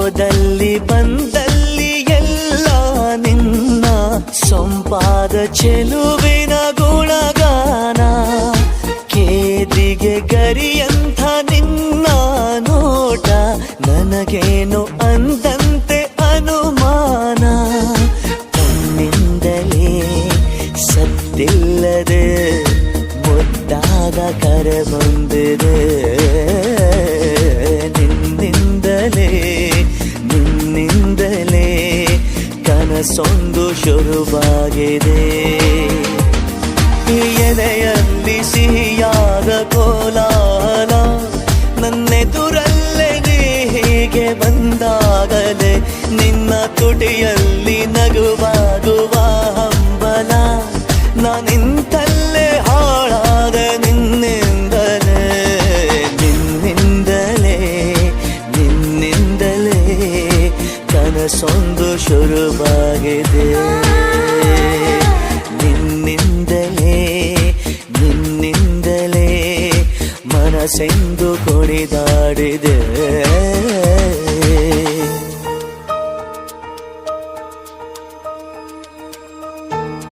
ಹೋದಲ್ಲಿ ಬಂದಲ್ಲಿ ಎಲ್ಲ ನಿನ್ನ ಸೊಂಪಾದ ಚೆಲುವಿನ ಗುಣಗಾನ. ಕೇದಿಗೆ ಗರಿಯಂಥ ನಿನ್ನ ನೋಟ ನನಗೇನು ಅಂದಂತೆ ಅನುಮಾನ. ಕಣ್ಣಿಂದಲೇ ಸತ್ತಿಲ್ಲದೆ ಮುದ್ದಾದ ಕರೆ ಬಂದಿದೆ. ನಿನ್ನಿಂದಲೇ ಕನಸೊಂದು ಶುರುವಾಗಿದೆ. ಎದೆಯಲ್ಲಿ ಸಿಹಿಯಾದ ಕೋಲಾಹಲ ನನ್ನೆದುರಲ್ಲೇ ನೀ ಹೀಗೆ ಬಂದಾಗಲೇ ನಿನ್ನ ತುಟಿಯಲ್ಲಿ ನಗುವಾಗುವ ಹಂಬಲ. ನಾನಿಂತಲ್ಲೇ ಹಾಳಾದ ನಿನ್ನಿಂದಲೇ ಕನಸೊಂದು ಶುರುವಾಗಿದೆ. ನಿನ್ನಿಂದಲೇ ಮನಸ್ಸೆಂದು ಕುಣಿದಾಡಿದೆ.